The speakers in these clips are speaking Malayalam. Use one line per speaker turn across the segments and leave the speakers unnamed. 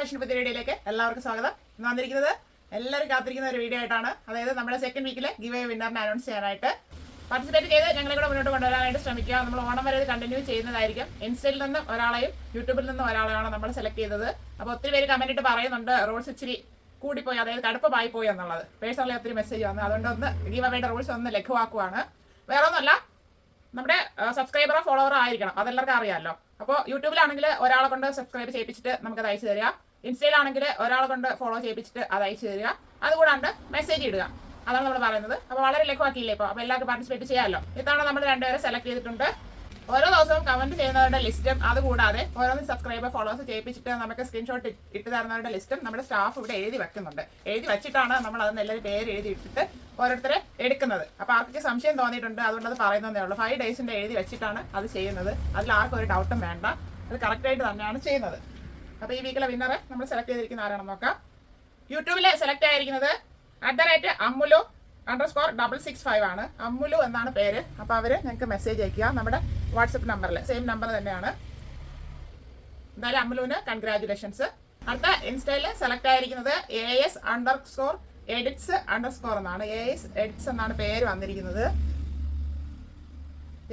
ഇൻഫർമേഷൻ പുതിയ വീഡിയോയിലേക്ക് എല്ലാവർക്കും സ്വാഗതം. ഇന്ന് വന്നിരിക്കുന്നത് എല്ലാവരും കാത്തിരിക്കുന്ന ഒരു വീഡിയോ ആയിട്ടാണ്. അതായത് നമ്മുടെ സെക്കൻഡ് വീക്കിലെ ഗിവ് അവേ വിന്നറിനെ അനൗൺസ് ചെയ്യാനായിട്ട് പാർട്ടിസിപ്പേറ്റ് ചെയ്ത് ഞങ്ങളെ കൂടെ മുന്നോട്ട് കൊണ്ടുവരാനായിട്ട് ശ്രമിക്കുക. നമ്മൾ ഓണം വരെ ഇത് കണ്ടിന്യൂ ചെയ്യുന്നതായിരിക്കും. ഇൻസ്റ്റയിൽ നിന്നും ഒരാളെയും യൂട്യൂബിൽ നിന്നും ഒരാളെയാണ് നമ്മൾ സെലക്ട് ചെയ്തത്. അപ്പോൾ ഒത്തിരി പേര് കമന്റ് ഇട്ട് പറയുന്നുണ്ട് റൂൾസ് ഇച്ചിരി കൂടിപ്പോയി, അതായത് കടുപ്പമായി പോയി എന്നുള്ളത്. പേഴ്സണലി ഒത്തിരി മെസ്സേജ് വന്നു. അതുകൊണ്ട് ഒന്ന് ഗിവ് അവേയുടെ റൂൾസ് ഒന്ന് ലഘുവാക്കുവാണ്. വേറെ ഒന്നുമല്ല, നമ്മുടെ സബ്സ്ക്രൈബറോ ഫോളോവറോ ആയിരിക്കണം, അതെല്ലാവർക്കും അറിയാമല്ലോ. അപ്പോൾ യൂട്യൂബിലാണെങ്കിൽ ഒരാളെ കൊണ്ട് സബ്സ്ക്രൈബ് ചെയ്യിപ്പിച്ചിട്ട് നമുക്കത് അയച്ചു തരിക. ഇൻസ്റ്റയിലാണെങ്കിൽ ഒരാളെ കൊണ്ട് ഫോളോ ചെയ്യിപ്പിച്ചിട്ട് അത് അയച്ചു തരിക. അതുകൂടാണ്ട് മെസ്സേജ് ഇടുക. അതാണ് നമ്മൾ പറയുന്നത്. അപ്പോൾ വളരെ ലഘുവാക്കിയില്ലേ ഇപ്പോൾ. അപ്പോൾ എല്ലാവർക്കും പാർട്ടിസിപ്പേറ്റ് ചെയ്യാമല്ലോ. ഇത്തവണ നമ്മൾ രണ്ടുപേരെ സെലക്ട് ചെയ്തിട്ടുണ്ട്. ഓരോ ദിവസവും കമന്റ് ചെയ്യുന്നവരുടെ ലിസ്റ്റും അതുകൂടാതെ ഓരോന്ന് സബ്സ്ക്രൈബർ ഫോളോവേഴ്സ് ചെയ്യിപ്പിച്ചിട്ട് നമുക്ക് സ്ക്രീൻഷോട്ട് ഇട്ട് തരുന്നവരുടെ ലിസ്റ്റും നമ്മുടെ സ്റ്റാഫ് ഇവിടെ എഴുതി വെക്കുന്നുണ്ട്. എഴുതി വെച്ചിട്ടാണ് നമ്മൾ അതിന് എല്ലാവരും പേര് എഴുതി ഇട്ടിട്ട് ഓരോരുത്തരെ എടുക്കുന്നത്. അപ്പോൾ ആർക്കൊക്കെ സംശയം തോന്നിയിട്ടുണ്ട്, അതുകൊണ്ട് അത് പറയുന്നതേ ഉള്ളൂ. 5 ഡേയ്സിൻ്റെ എഴുതി വെച്ചിട്ടാണ് അത് ചെയ്യുന്നത്. അതിൽ ആർക്കും ഒരു ഡൗട്ടും വേണ്ട, അത് കറക്റ്റായിട്ട് തന്നെയാണ് ചെയ്യുന്നത്. അപ്പോൾ ഈ വീക്കിലെ വിന്നറെ നമ്മൾ സെലക്ട് ചെയ്തിരിക്കുന്ന ആരാണെന്ന് നോക്കാം. യൂട്യൂബിൽ സെലക്ട് ആയിരിക്കുന്നത് @amulu_665 ആണ്. അമ്മുലു എന്നാണ് പേര്. അപ്പോൾ അവർ ഞങ്ങൾക്ക് മെസ്സേജ് അയക്കുക നമ്മുടെ വാട്സപ്പ് നമ്പറിൽ. സെയിം നമ്പർ തന്നെയാണ്. എന്തായാലും അമ്മുലുവിന് കൺഗ്രാജുലേഷൻസ്. അടുത്ത ഇൻസ്റ്റയിൽ സെലക്ട് ആയിരിക്കുന്നത് AS_edits_ എന്നാണ്. AS edits എന്നാണ് പേര് വന്നിരിക്കുന്നത്.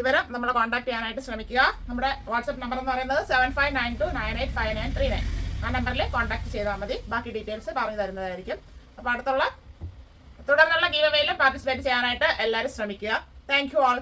ഇവരും നമ്മളെ കോൺടാക്ട് ചെയ്യാനായിട്ട് ശ്രമിക്കുക. നമ്മുടെ വാട്സപ്പ് നമ്പർ എന്ന് പറയുന്നത് 7592985939. ആ നമ്പറിൽ കോൺടാക്ട് ചെയ്താൽ മതി. ബാക്കി ഡീറ്റെയിൽസ് പറഞ്ഞു തരുന്നതായിരിക്കും. അപ്പോൾ തുടർന്നുള്ള ഗീവ് അവേയിലും പാർട്ടിസിപ്പേറ്റ് ചെയ്യാനായിട്ട് എല്ലാവരും ശ്രമിക്കുക. Thank you all.